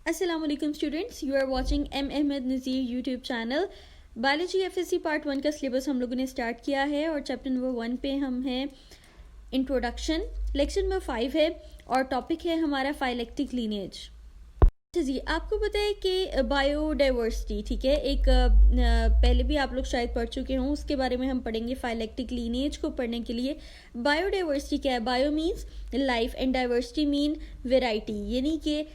Assalamualaikum students, you are watching M Ahmed Nazir YouTube channel. Biology FSc part 1 का syllabus हम लोगों ने start किया है और चैप्टर नंबर 1 पे हम हैं इंट्रोडक्शन। लेक्चर नंबर 5 है और टॉपिक है हमारा फाइलेक्टिक लीनेज। अच्छा जी, आपको पता है कि बायोडाइवर्सिटी, ठीक है, एक पहले भी आप लोग शायद पढ़ चुके हों, उसके बारे में हम पढ़ेंगे। फाइलेक्टिक लीनेज को पढ़ने के लिए बायोडाइवर्सिटी क्या है? Bio means life and diversity mean variety, यानी कि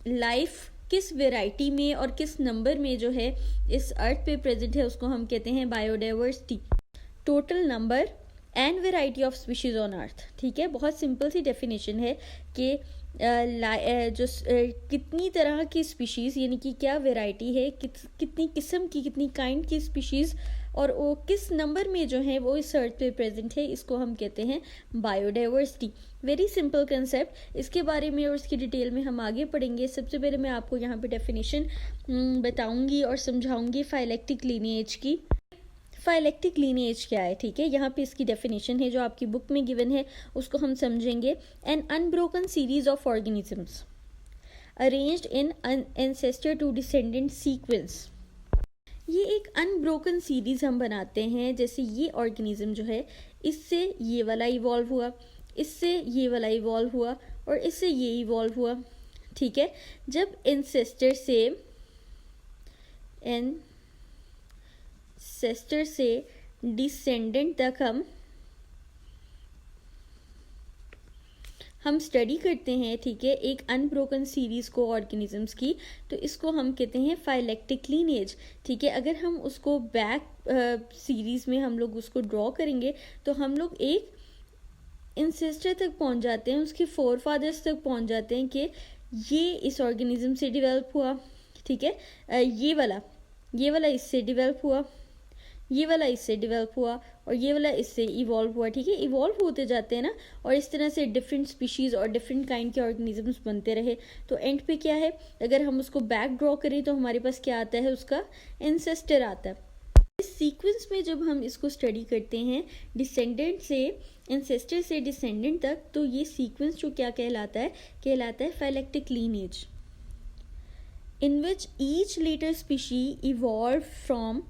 लाइफ किस वेराइटी में और किस नंबर में जो है इस अर्थ पे प्रेजेंट है उसको हम कहते हैं biodiversity. Total number and variety of species on earth, ठीक है। बहुत सिंपल सी डेफिनेशन है कि कितनी तरह की स्पीशीज, यानी कि क्या वेराइटी है, कितनी किस्म की, कितनी काइंड की स्पीशीज और वो किस नंबर में जो है वो इस अर्थ पे प्रेजेंट है, इसको हम कहते हैं बायोडाइवर्सिटी। वेरी सिंपल कंसेप्ट, इसके बारे में और इसकी डिटेल में हम आगे पढ़ेंगे। सबसे पहले मैं आपको यहाँ पे डेफिनेशन बताऊंगी और समझाऊंगी फाइलेक्टिक लीनिएज की। फाइलेक्टिक लीनिएज क्या है, ठीक है, यहाँ पे इसकी डेफिनेशन है जो आपकी बुक में गिवन है, उसको हम समझेंगे। An unbroken series of organisms arranged in ancestor to descendant sequence. ये एक अनब्रोकन सीरीज हम बनाते हैं, जैसे ये ऑर्गेनिज्म जो है इससे ये वाला इवॉल्व हुआ, इससे ये वाला इवॉल्व हुआ और इससे ये इवॉल्व हुआ, ठीक है। जब एंसेस्टर से डिसेंडेंट तक हम स्टडी करते हैं, ठीक है, एक अनब्रोकन सीरीज को ऑर्गेनिजम्स की, तो इसको हम कहते हैं फाइलेक्टिक लीनेज, ठीक है। अगर हम उसको बैक सीरीज में हम लोग उसको ड्रॉ करेंगे तो हम लोग एक इंसेस्टर तक पहुंच जाते हैं, उसके फोर फादर्स तक पहुंच जाते हैं कि ये इस ऑर्गेनिज्म से डेवलप हुआ, ठीक है, ये वाला इससे डेवलप हुआ, ये वाला इससे डेवलप हुआ और ये वाला इससे इवॉल्व हुआ, ठीक है। इवॉल्व होते जाते हैं ना, और इस तरह से डिफरेंट स्पीशीज़ और डिफरेंट काइंड के ऑर्गेनिजम्स बनते रहे। तो एंड पे क्या है, अगर हम उसको बैक ड्रॉ करें तो हमारे पास क्या आता है, उसका एंसेस्टर आता है। इस सीक्वेंस में जब हम इसको स्टडी करते हैं डिसेंडेंट से एंसेस्टर से डिसेंडेंट तक, तो ये सीक्वेंस जो क्या कहलाता है phyletic lineage, in which each later species evolve from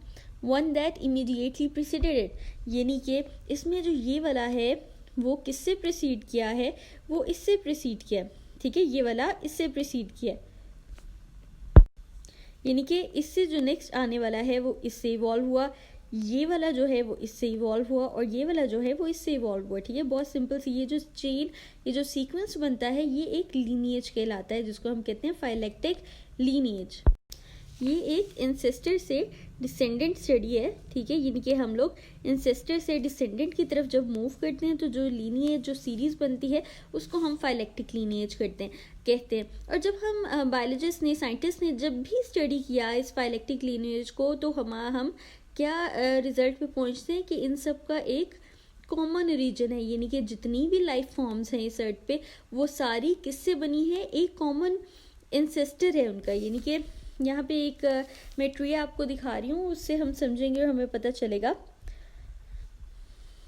one that immediately preceded, यानी कि इसमें जो ये वाला है वो किससे प्रिसीड किया है, वो इससे प्रिसीड किया, ठीक है, ये वाला इससे प्रिसीड किया, यानी कि इससे जो नेक्स्ट आने वाला है वो इससे इवॉल्व हुआ, ये वाला जो है वो इससे इवॉल्व हुआ और ये वाला जो है वो इससे इवॉल्व हुआ, ठीक है। बहुत सिंपल सी ये जो चेन, ये जो सीक्वेंस बनता है, ये एक लीनिएज कहलाता है, जिसको हम कहते हैं फाइलेक्टिक लीनिएज। ये एक इंसेस्टर से डिसेंडेंट स्टडी है, ठीक है, यानी कि हम लोग इंसेस्टर से डिसेंडेंट की तरफ जब मूव करते हैं तो जो लीनिएज, जो सीरीज बनती है, उसको हम फाइलेक्टिक लीनिएज कहते हैं। और जब हम बायोलॉजिस्ट ने, साइंटिस्ट ने जब भी स्टडी किया इस फाइलेक्टिक लीनिएज को, तो हम क्या रिजल्ट पे पहुंचते हैं कि इन सब का एक कॉमन रीजन है, यानी कि जितनी भी लाइफ फॉर्म्स हैं इस अर्थ पे वो सारी किससे बनी है, एक कॉमन इंसेस्टर है उनका। यानी कि यहाँ पे एक मैं ट्री आपको दिखा रही हूँ, उससे हम समझेंगे और हमें पता चलेगा।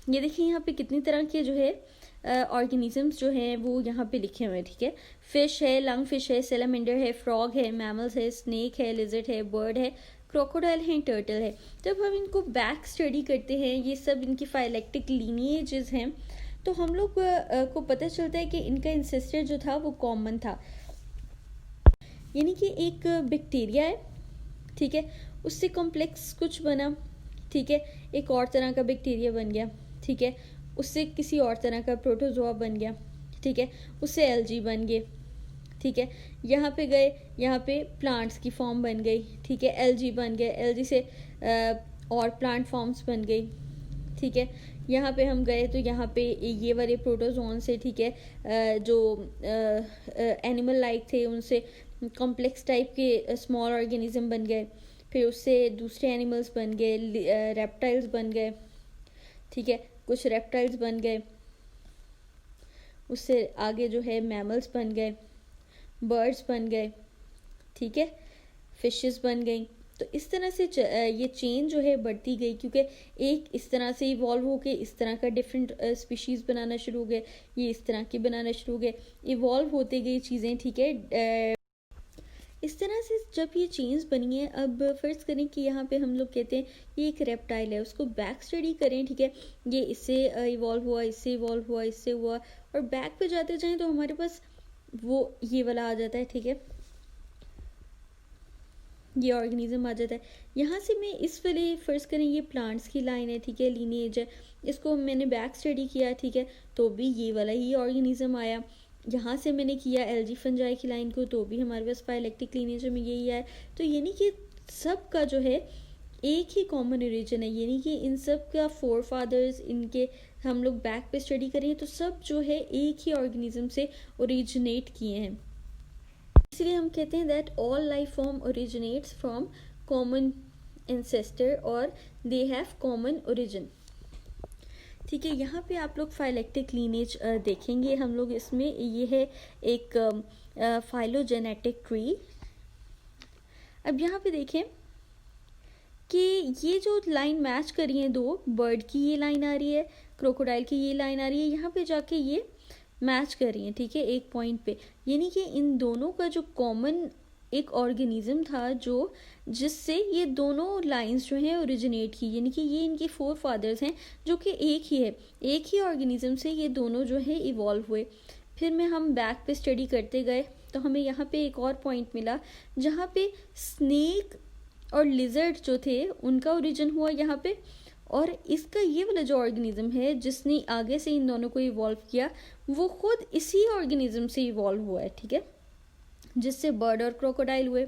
ये देखिए यहाँ पे कितनी तरह के जो है ऑर्गेनिजम्स जो हैं वो यहाँ पे लिखे हुए हैं, ठीक है। फिश है, लंग फिश है, सेलामेंडर है, फ्रॉग है, मैमल्स है, स्नेक है, लिजर्ड है, बर्ड है, क्रोकोडाइल है, टर्टल है। जब हम इनको बैक स्टडी करते हैं, ये सब इनकी फाइलेक्टिक लीनिएजेस हैं, तो हम लोग को पता चलता है कि इनका इंसेस्टर जो था वो कॉमन था, यानी कि एक बैक्टीरिया है, ठीक है, उससे कॉम्प्लेक्स कुछ बना, ठीक है, एक और तरह का बैक्टीरिया बन गया, ठीक है, उससे किसी और तरह का प्रोटोजोआ बन गया, ठीक है, उससे एल्गी बन गए, ठीक है, यहाँ पे गए, यहाँ पे प्लांट्स की फॉर्म बन गई, ठीक है, एल्गी बन गए, एल्गी से और प्लांट फॉर्म्स बन गई, ठीक है। यहाँ पे हम गए तो यहाँ पे ये वाले प्रोटोजोन से, ठीक है, जो एनिमल लाइक थे उनसे कॉम्प्लेक्स टाइप के स्मॉल ऑर्गेनिज्म बन गए, फिर उससे दूसरे एनिमल्स बन गए, रेप्टाइल्स बन गए, ठीक है, कुछ रेप्टाइल्स बन गए, उससे आगे जो है मैमल्स बन गए, बर्ड्स बन गए, ठीक है, फिशेस बन गई। तो इस तरह से ये चेन जो है बढ़ती गई, क्योंकि एक इस तरह से इवॉल्व होके इस तरह का डिफरेंट स्पीशीज़ बनाना शुरू हो गए, ये इस तरह की बनाना शुरू हो गए, इवॉल्व होते गई चीज़ें, ठीक है। इस तरह से जब ये चेन्स बनी है, अब फ़र्ज़ करें कि यहाँ पे हम लोग कहते हैं ये एक रेप्टाइल है, उसको बैक स्टडी करें, ठीक है, ये इससे इवॉल्व हुआ, इससे इवॉल्व हुआ, इससे हुआ, और बैक पे जाते जाएं तो हमारे पास वो ये वाला आ जाता है, ठीक है, ये ऑर्गेनिज्म आ जाता है। यहाँ से मैं इस वाले फ़र्ज़ करें ये प्लांट्स की लाइन है, ठीक है, लीनिएज है, इसको मैंने बैक स्टडी किया, ठीक है, तो भी ये वाला ही ऑर्गेनिज्म आया। यहाँ से मैंने किया एल्गी फंजाई की लाइन को, तो भी हमारे पास फाइलेक्टिक लीनिएज में यही आया। तो यानी कि सब का जो है एक ही कॉमन ओरिजिन है, यानी कि इन सब का फोर फादर्स, इनके हम लोग बैक पे स्टडी करें तो सब जो है एक ही ऑर्गेनिज्म से ओरिजिनेट किए हैं। इसलिए हम कहते हैं that all life form originates from common ancestor और दे हैव कॉमन ओरिजिन। ठीक है, यहाँ पे आप लोग फाइलेक्टिक लीनेज देखेंगे हम लोग, इसमें ये है एक फाइलोजेनेटिक ट्री। अब यहाँ पे देखें कि ये जो लाइन मैच कर रही है, दो बर्ड की ये लाइन आ रही है, क्रोकोडाइल की ये लाइन आ रही है, यहाँ पे जाके ये मैच कर रही है, ठीक है, एक पॉइंट पे, यानी कि इन दोनों का जो कॉमन एक ऑर्गेनिज्म था जो जिससे ये दोनों लाइंस जो हैं ओरिजिनेट की, यानी कि ये इनके फोर फादर्स हैं जो कि एक ही है, एक ही ऑर्गेनिज्म से ये दोनों जो है इवॉल्व हुए। फिर में हम बैक पे स्टडी करते गए तो हमें यहाँ पे एक और पॉइंट मिला जहाँ पे स्नेक और लिजर्ड जो थे उनका ओरिजिन हुआ यहाँ पे, और इसका ये वाला जो ऑर्गेनिज्म है जिसने आगे से इन दोनों को इवॉल्व किया वो खुद इसी ऑर्गेनिज्म से इवॉल्व हुआ है, ठीक है, जिससे बर्ड और क्रोकोडाइल हुए।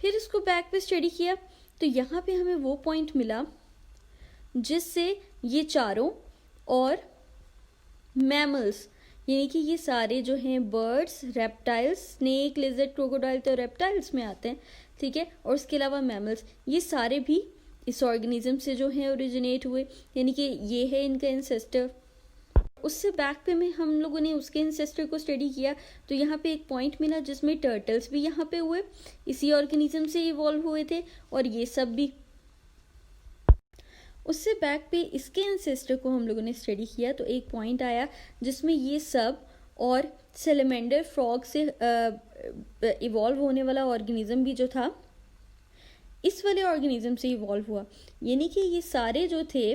फिर इसको बैक पे स्टडी किया तो यहाँ पे हमें वो पॉइंट मिला जिससे ये चारों और मैमल्स, यानी कि ये सारे जो हैं birds, reptiles, snake, lizard, crocodile तो रेप्टाइल्स में आते हैं, ठीक है, और उसके अलावा मैमल्स, ये सारे भी इस ऑर्गेनिज्म से जो है ओरिजिनेट हुए, यानी कि ये है इनका इंसेस्टर। उससे बैक पे में हम लोगों ने उसके इंसेस्टर को स्टडी किया तो यहाँ पे एक पॉइंट मिला जिसमें टर्टल्स भी यहाँ पे हुए, इसी ऑर्गेनिज्म से इवॉल्व हुए थे, और ये सब भी। उससे बैक पे इसके इंसेस्टर को हम लोगों ने स्टडी किया तो एक पॉइंट आया जिसमें ये सब और सेलेमेंडर फ्रॉग से इवॉल्व होने वाला ऑर्गेनिज्म भी जो था इस वाले ऑर्गेनिज्म से इवॉल्व हुआ, यानी कि ये सारे जो थे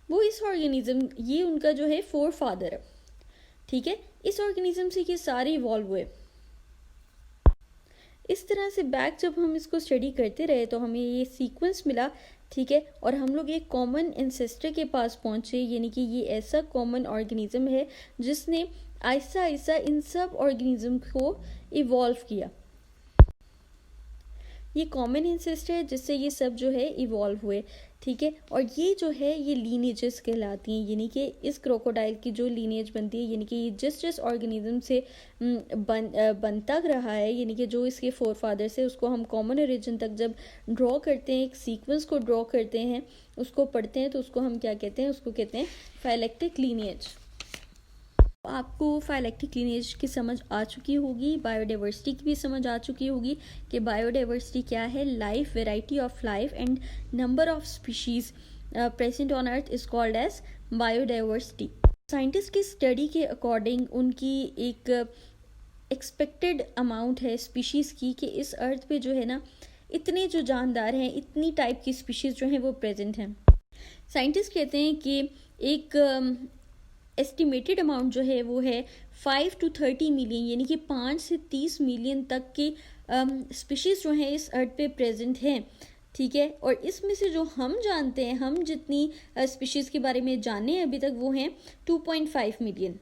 वो इस ऑर्गेनिज्म, ये उनका जो है फोर फादर है, ठीक है, इस ऑर्गेनिज्म से ये सारे इवॉल्व हुए। इस तरह से बैक जब हम इसको स्टडी करते रहे तो हमें ये सीक्वेंस मिला, ठीक है, और हम लोग एक कॉमन एंसेस्टर के पास पहुंचे, यानी कि ये ऐसा कॉमन ऑर्गेनिज्म है जिसने आहिस्ता आहिस्ता इन सब ऑर्गेनिज्म को इवॉल्व किया। ये कॉमन एंसेस्टर है जिससे ये सब जो है इवॉल्व हुए, ठीक है, और ये जो है ये लीनेजेस कहलाती हैं, यानी कि इस क्रोकोडाइल की जो लीनेज बनती है, यानी कि ये जिस ऑर्गेनिज्म से बनता रहा है, यानी कि जो इसके फोर फादर से, उसको हम कॉमन ओरिजिन तक जब ड्रॉ करते हैं, एक सीक्वेंस को ड्रॉ करते हैं, उसको पढ़ते हैं तो उसको हम क्या कहते हैं, उसको कहते हैं फाइलेक्टिक लीनेज। आपको फाइलेक्टिक लीनेज की समझ आ चुकी होगी, बायोडाइवर्सिटी की भी समझ आ चुकी होगी कि बायोडाइवर्सिटी क्या है, life, variety of life and number of species present on earth is called as biodiversity. Scientist की स्टडी के अकॉर्डिंग उनकी एक एक्सपेक्टेड अमाउंट है स्पीशीज़ की कि इस अर्थ पे जो है ना इतने जो जानदार हैं, इतनी टाइप की स्पीशीज़ जो हैं वो प्रेजेंट हैं। साइंटिस्ट कहते हैं कि एक एस्टिमेटेड अमाउंट जो है वो है 5 to 30 मिलियन, यानी कि 5 से 30 मिलियन तक की स्पीशीज़ जो हैं इस अर्थ पे प्रेजेंट हैं, ठीक है, और इसमें से जो हम जानते हैं, हम जितनी स्पीशीज़ के बारे में जाने हैं अभी तक वो हैं 2.5 मिलियन,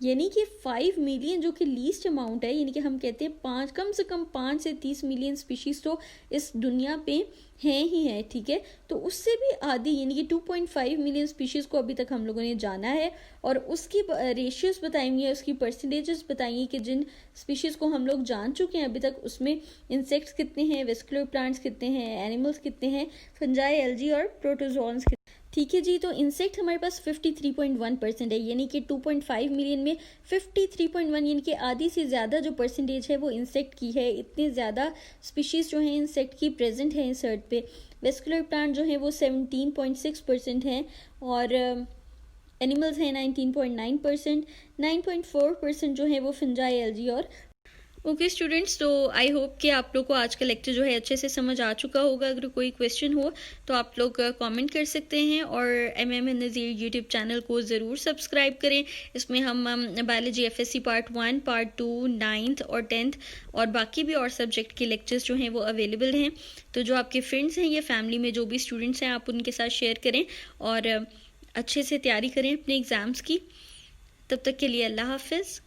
यानी कि 5 मिलियन जो कि लीस्ट अमाउंट है, यानी कि हम कहते हैं कम से कम 5 से 30 मिलियन स्पीशीज़ तो इस दुनिया पे हैं ही हैं, ठीक है, तो उससे भी आधी यानी कि 2.5 मिलियन स्पीशीज़ को अभी तक हम लोगों ने जाना है, और उसकी रेशियोज बताएंगे, उसकी परसेंटेजेस बताएंगे कि जिन स्पीशीज़ को हम लोग जान चुके हैं अभी तक उसमें इंसेक्ट्स कितने हैं, वेस्कुलर प्लांट्स कितने हैं, एनिमल्स कितने हैं, फंजाई, एल्गी और प्रोटोजोन्स, ठीक है जी। तो इंसेक्ट हमारे पास 53.1% है, यानी कि 2.5 मिलियन में 53.1 यानी कि आधी से ज़्यादा जो परसेंटेज है वो इंसेक्ट की है, इतने ज़्यादा स्पीशीज़ जो हैं इंसेक्ट की प्रेजेंट है इस अर्थ पे। वेस्कुलर प्लांट जो है वो 17.6% हैं, और एनिमल्स हैं 19.9%, 9.4% जो है वो फंजाई, एल्गी और ओके स्टूडेंट्स, तो आई होप कि आप लोग को आज का लेक्चर जो है अच्छे से समझ आ चुका होगा। अगर कोई क्वेश्चन हो तो आप लोग कमेंट कर सकते हैं, और एमएम नज़ीर यूट्यूब चैनल को ज़रूर सब्सक्राइब करें। इसमें हम biology FSc part 1, part 2, 9th और 10th और बाकी भी और सब्जेक्ट के लेक्चर्स जो हैं वो अवेलेबल हैं। तो जो आपके फ्रेंड्स हैं या फैमिली में जो भी स्टूडेंट्स हैं, आप उनके साथ शेयर करें और अच्छे से तैयारी करें अपने एग्ज़ाम्स की। तब तक के लिए अल्लाह हाफिज़।